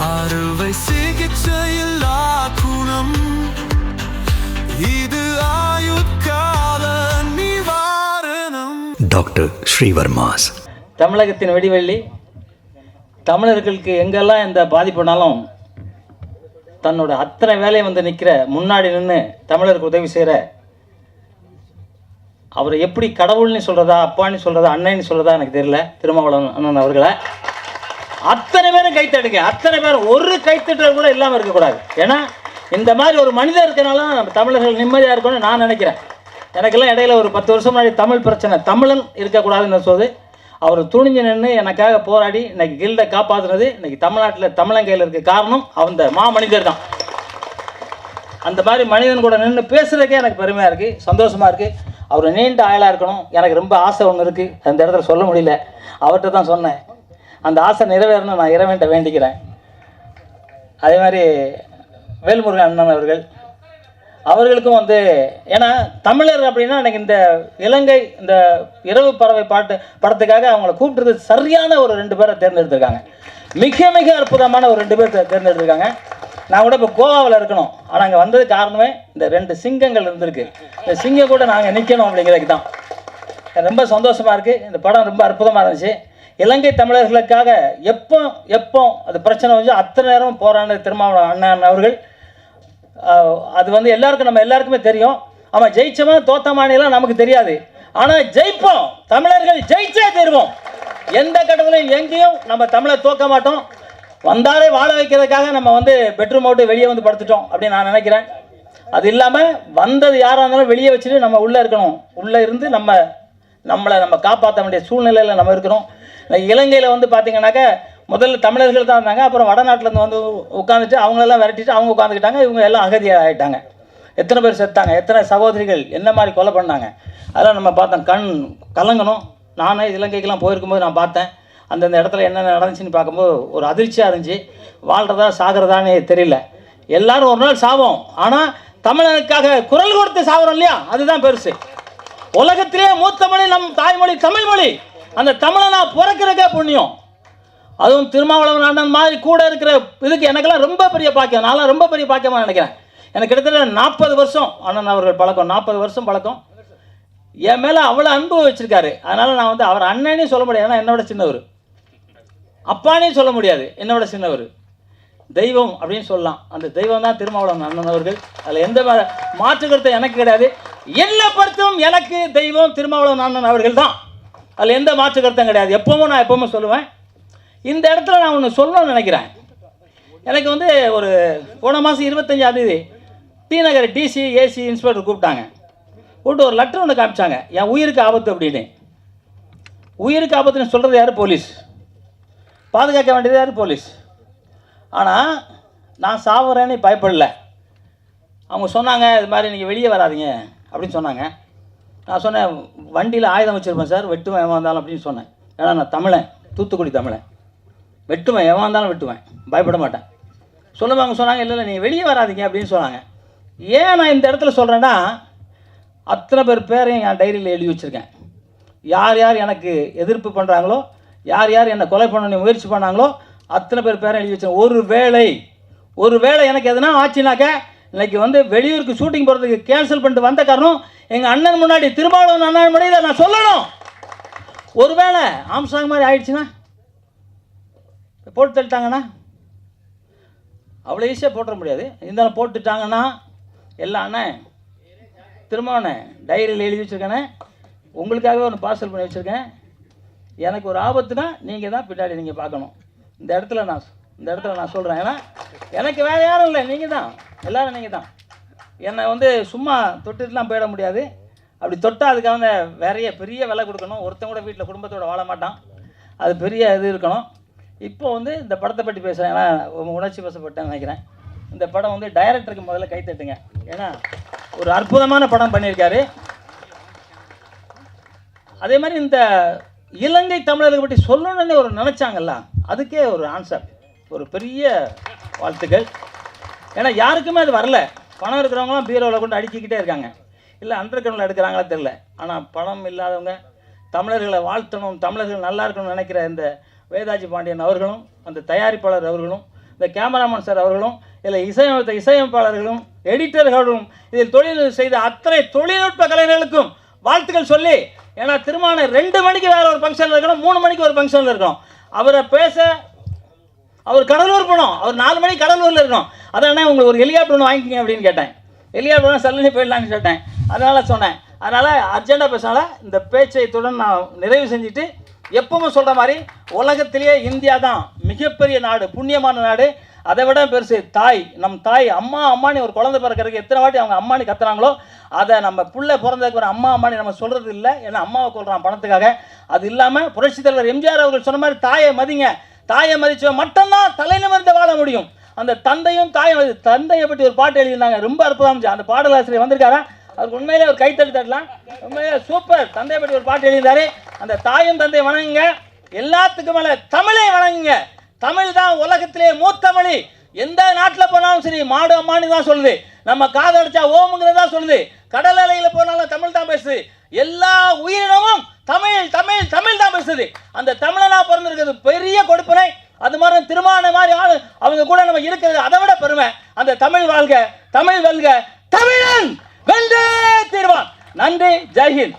அறுவை சிகிச்சையில்லா குணம் இது ஆயுட்கால நிவாரணம். டாக்டர் ஸ்ரீவர்மாஸ். தமிழகத்தின் வெடிவெள்ளி. தமிழர்களுக்கு எங்கெல்லாம் எந்த பாதிப்புனாலும் தன்னோட அத்தனை வேலையை வந்து நிற்கிற, முன்னாடி நின்று தமிழருக்கு உதவி செய்கிற, அவரை எப்படி கடவுள்னு சொல்கிறதா, அப்பான்னு சொல்கிறதா, அண்ணன்னு சொல்கிறதா எனக்கு தெரியல, திருமாவளவன் அண்ணன் அவர்களை அத்தனை பேரும் கைத்தடுங்க. அத்தனை பேரும் ஒரு கைத்தட்டல் கூட இல்லாமல் இருக்கக்கூடாது. ஏன்னா இந்த மாதிரி ஒரு மனிதர் இருக்கனால நம்ம தமிழர்கள் நிம்மதியாக இருக்கணும்னு நான் நினைக்கிறேன். எனக்கெல்லாம் இடையில ஒரு 10 வருஷம் முன்னாடி தமிழ் பிரச்சனை, தமிழன் இருக்கக்கூடாதுன்னு சொல்லுது. அவர் துணிஞ்சு நின்று எனக்காக போராடி இன்னைக்கு கில்டை காப்பாற்றுனது, இன்னைக்கு தமிழ்நாட்டில் தமிழங்கையில் இருக்க காரணம் அந்த மனிதர் தான். அந்த மாதிரி மனிதன் கூட நின்று பேசுகிறதுக்கே எனக்கு பெருமையாக இருக்குது, சந்தோஷமாக இருக்குது. அவர் நீண்ட ஆயுளாக இருக்கணும். எனக்கு ரொம்ப ஆசை ஒன்று இருக்குது, அந்த இடத்துல சொல்ல முடியல. அவர்கிட்ட தான் சொன்னேன், அந்த ஆசை நிறைவேறணும் நான் இறைவன்கிட்ட வேண்டிக்கிறேன். அதே மாதிரி வேல்முருகன் அண்ணன் அவர்களுக்கும் வந்து, ஏன்னா தமிழர் அப்படின்னா எனக்கு இந்த இலங்கை இந்த இரவு பறவை படத்துக்காக அவங்கள கூப்பிட்டுறது சரியான ஒரு 2 பேரை தேர்ந்தெடுத்திருக்காங்க. மிக மிக அற்புதமான ஒரு 2 பேர் தேர்ந்தெடுத்திருக்காங்க. நான் கூட இப்போ கோவாவில் இருக்கணும், ஆனால் அங்கே வந்தது காரணமே இந்த 2 சிங்கங்கள் இருந்திருக்கு. இந்த சிங்கம் கூட நாங்கள் நிற்கணும் அப்படிங்கிறதுக்கு தான். ரொம்ப சந்தோஷமாக இருக்குது. இந்த படம் ரொம்ப அற்புதமாக இருந்துச்சு. இலங்கை தமிழர்களுக்காக எப்போ அது பிரச்சனை வந்து அத்தனை நேரம் போராடின திருமாவளவன் அண்ணன் அவர்கள். அது வந்து நம்ம எல்லாருக்குமே தெரியும். ஆமாம், ஜெயிச்சவன் தோத்தமானெல்லாம் நமக்கு தெரியாது, ஆனால் ஜெயிப்போம். தமிழர்கள் ஜெயிச்சே தருவோம். எந்த கட்டத்திலையும் எங்கேயும் நம்ம தமிழை தோக்க மாட்டோம். வந்தாலே வாழ வைக்கிறதுக்காக நம்ம வந்து பெட்ரூம் அவுட்டு வெளியே வந்து படுத்துட்டோம் அப்படின்னு நான் நினைக்கிறேன். அது இல்லாமல் வந்தது யாராக இருந்தாலும் வெளியே வச்சுட்டு நம்ம உள்ளே இருக்கணும். உள்ளே இருந்து நம்மளை காப்பாற்ற வேண்டிய சூழ்நிலையில் நம்ம இருக்கிறோம். இலங்கையில் வந்து பார்த்தீங்கன்னாக்கா முதல்ல தமிழர்கள் தான் இருந்தாங்க. அப்புறம் வடநாட்டிலேருந்து வந்து உட்காந்துட்டு அவங்களெல்லாம் விரட்டிட்டு அவங்க உட்காந்துக்கிட்டாங்க. இவங்க எல்லாம் அகதியாக ஆகிட்டாங்க. எத்தனை பேர் செத்தாங்க, எத்தனை சகோதரிகள் என்ன மாதிரி கொலை பண்ணாங்க, அதெல்லாம் நம்ம பார்த்தோம். கண் கலங்கணும். நானே இலங்கைக்கெல்லாம் போயிருக்கும்போது நான் பார்த்தேன். அந்தந்த இடத்துல என்னென்ன நடந்துச்சுன்னு பார்க்கும்போது ஒரு அதிர்ச்சியாக இருந்துச்சு. வாழ்கிறதா சாகிறதானே தெரியல. எல்லாரும் ஒரு நாள் சாவோம், ஆனால் தமிழனுக்காக குரல் கொடுத்து சாகிறோம் இல்லையா, அதுதான் பெருசு. உலகத்திலே மூத்த மொழி நம் தாய்மொழி தமிழ் மொழி. அந்த தமிழனா பிறக்கிறதுக்கே புண்ணியம். அதுவும் திருமாவளவன் அண்ணன் மாதிரி கூட இருக்கிற இதுக்கு எனக்கெல்லாம் ரொம்ப பெரிய பாக்கியம். நான்லாம் ரொம்ப பெரிய பாக்கியமாக நினைக்கிறேன். எனக்கு கிட்டத்தட்ட 40 வருஷம் அண்ணன் அவர்கள் பழக்கம், 40 வருஷம் பழக்கம். என் மேலே அவ்வளோ அன்பு வச்சுருக்காரு. அதனால் நான் வந்து அவர் அண்ணனே சொல்ல முடியாது, ஏன்னா என்னோட சின்னவர். அப்பானே சொல்ல முடியாது, என்னோட சின்னவர். தெய்வம் அப்படின்னு சொல்லலாம். அந்த தெய்வம் தான் திருமாவளவன் அண்ணன் அவர்கள். அதில் எந்த மாற்று கருத்தும் எனக்கு கிடையாது. என்னை பொறுத்தும் எனக்கு தெய்வம் திருமாவளவன் அண்ணன் அவர்கள் தான். அதில் எந்த மாற்று கருத்தும் கிடையாது. நான் எப்பவுமே சொல்லுவேன். இந்த இடத்துல நான் ஒன்று சொல்லணும்னு நினைக்கிறேன். எனக்கு வந்து ஒரு போன மாதம் 25ஆம் தேதி டி நகர் டிசி ஏசி இன்ஸ்பெக்டர் கூப்பிட்டாங்க. கூப்பிட்டு ஒரு லெட்டர் ஒன்று காமிச்சாங்க, என் உயிருக்கு ஆபத்து அப்படின்னு. உயிருக்கு ஆபத்துன்னு சொல்கிறது யார்? போலீஸ். பாதுகாக்க வேண்டியது யார்? போலீஸ். ஆனால் நான் சாவுறேன்னு பயப்படல. அவங்க சொன்னாங்க, இது மாதிரி நீங்கள் வெளியே வராதிங்க அப்படின்னு சொன்னாங்க. நான் சொன்னேன், வண்டியில் ஆயுதம் வச்சுருப்பேன் சார், வெட்டுவேன் எவன் வந்தாலும் அப்படின்னு சொன்னேன். ஏன்னா நான் தமிழன், தூத்துக்குடி தமிழன். வெட்டுவேன், எவன் வந்தாலும் வெட்டுவேன், பயப்பட மாட்டேன். சொல்லுவாங்க. சொன்னாங்க, இல்லை நீங்கள் வெளியே வராதிங்க அப்படின்னு சொன்னாங்க. ஏன் நான் இந்த இடத்துல சொல்கிறேன்னா, அத்தனை பேரையும் என் டைரியில் எழுதி வச்சுருக்கேன். யார் யார் எனக்கு எதிர்ப்பு பண்ணுறாங்களோ, யார் யார் என்னை கொலை பண்ண முயற்சி பண்ணாங்களோ அத்தனை பேரை எழுதி வச்சேன். ஒரு வேளை எனக்கு எதுனா ஆச்சுனாக்க, இன்னைக்கு வந்து வெளியூருக்கு ஷூட்டிங் போகிறதுக்கு கேன்சல் பண்ணிட்டு வந்த காரணம் எங்கள் அண்ணன் முன்னாடி, திருமாவளவன் அண்ணன் முன்னாடி நான் சொல்லணும். ஒரு வேளை ஆம்சாங் மாதிரி ஆயிடுச்சுன்னா, போட்டு தள்ளிட்டாங்கன்னா, அவ்வளோ ஈஸியாக போட்டுற முடியாது. இருந்தாலும் போட்டுட்டாங்கன்னா எல்லாம் அண்ணன் திருமாவளவன் டைரியில் எழுதி வச்சுருக்கேனே, உங்களுக்காகவே ஒன்று பார்சல் பண்ணி வச்சுருக்கேன். எனக்கு ஒரு ஆபத்துனா நீங்கள் தான் பின்னாடி நீங்கள் பார்க்கணும். இந்த இடத்துல நான் சொல்கிறேன். ஏன்னா எனக்கு வேறு யாரும் இல்லை, நீங்கள் தான், எல்லோரும் நீங்கள் தான். என்னை வந்து சும்மா தொட்டுட்டுலாம் போயிட முடியாது. அப்படி தொட்டால் அதுக்காக பெரிய விலை கொடுக்கணும். ஒருத்தன் கூட வீட்டில் குடும்பத்தோடு வாழ மாட்டான். அது பெரிய இது இருக்கணும். இப்போ வந்து இந்த படத்தை பற்றி பேசுகிறேன், ஏன்னா உணர்ச்சி வசப்பட்டேன்னு நினைக்கிறேன். இந்த படம் வந்து டைரக்டருக்கு முதல்ல கைத்தட்டுங்க. ஏன்னா ஒரு அற்புதமான படம் பண்ணியிருக்காரு. அதே மாதிரி இந்த இலங்கை தமிழர்களை பற்றி சொல்லணும்னு ஒரு நினச்சாங்கல்ல, அதுக்கே ஒரு ஆன்சர், ஒரு பெரிய வாழ்த்துக்கள். ஏன்னா யாருக்குமே அது வரல. பணம் இருக்கிறவங்களாம் பீரோவில் கொண்டு அடுக்கிக்கிட்டே இருக்காங்க. இல்லை அண்டர் கிரவுண்டில் எடுக்கிறாங்களா தெரில. ஆனால் பணம் இல்லாதவங்க தமிழர்களை வாழ்த்தணும், தமிழர்கள் நல்லா இருக்கணும்னு நினைக்கிற இந்த வேதாஜி பாண்டியன் அவர்களும், அந்த தயாரிப்பாளர் அவர்களும், இந்த கேமராமேன் சார் அவர்களும், இதில் இசையமைத்த இசையமைப்பாளர்களும், எடிட்டர்களும், இதில் தொழில் செய்த அத்தனை தொழில்நுட்ப கலைஞர்களுக்கும் வாழ்த்துக்கள் சொல்லி, ஏன்னா திருமணம் 2 மணிக்கு வேறு ஒரு ஃபங்க்ஷனில் இருக்கணும், 3 மணிக்கு ஒரு ஃபங்க்ஷனில் இருக்கணும். அவரை பேச அவர் கடலூர் போனோம், அவர் 4 மணிக்கு கடலூரில் இருக்கணும். அதான் உங்களுக்கு ஒரு ஹெலிகாப்டர் ஒன்று வாங்கிக்கிங்க அப்படின்னு கேட்டேன். ஹெலிகாப்டர் சல்லி போயிடலான்னு கேட்டேன். அதனால் சொன்னேன். அதனால் அர்ஜென்ட்டாக பேசினால இந்த பேச்சை இத்துடன் நான் நிறைவு செஞ்சுட்டு, எப்பவும் சொல்கிற மாதிரி உலகத்திலேயே இந்தியா தான் மிகப்பெரிய நாடு, புண்ணியமான நாடு. அதை விட பெருசு தாய். நம் தாய் அம்மா அம்மானி ஒரு குழந்தை பிறக்கிறதுக்கு எத்தனை வாட்டி அவங்க அம்மானி கத்துறாங்களோ, அதை நம்ம பிள்ளை பிறந்ததுக்கு ஒரு அம்மா அம்மானி நம்ம சொல்கிறது இல்லை. ஏன்னா அம்மாவை கொள்கிறான் பணத்துக்காக. அது இல்லாமல் புரட்சித் தலைவர் எம்ஜிஆர் அவர்கள் சொன்ன மாதிரி தாயை மதிங்க. தாயை மதிச்ச மட்டும்தான் தலை நிமிர்ந்து வாழ முடியும். அந்த தந்தையும் தாயும், தந்தையை பற்றி ஒரு பாட்டு எழுதியிருந்தாங்க, ரொம்ப அற்புதம். அந்த பாடலாசிரியர் வந்திருக்காரா, அவருக்கு உண்மையிலே ஒரு கைத்தட்டி தட்டலாம். உண்மையிலே சூப்பர். தந்தையை பற்றி ஒரு பாட்டு எழுதியிருந்தாரு. அந்த தாயும் தந்தையை வணங்குங்க. எல்லாத்துக்கும் மேலே தமிழை வணங்குங்க. தமிழ் தான் உலகத்திலே மூத்தமொழி. எந்த நாட்டில் போனாலும் சரி மாடு அம்மானி தான் சொல்லுது. நம்ம காதடிச்சா ஓமுங்கிறதா சொல்லுது. கடல் அலையில் போனாலும் தமிழ் தான் பேசுது. எல்லா உயிரினமும் தமிழ் தமிழ் தமிழ் தான் பேசுது. அந்த தமிழனா பிறந்திருக்கிறது பெரிய கொடுப்பனை. அது மாதிரி திருமண மாதிரி ஆளு அவங்க கூட நம்ம இருக்கிறது அதை விட பெருமை. அந்த தமிழ் வாழ்க, தமிழ் வெல்க, தமிழன் வென்றே தீர்வான். நன்றி, ஜெய்ஹிந்த்.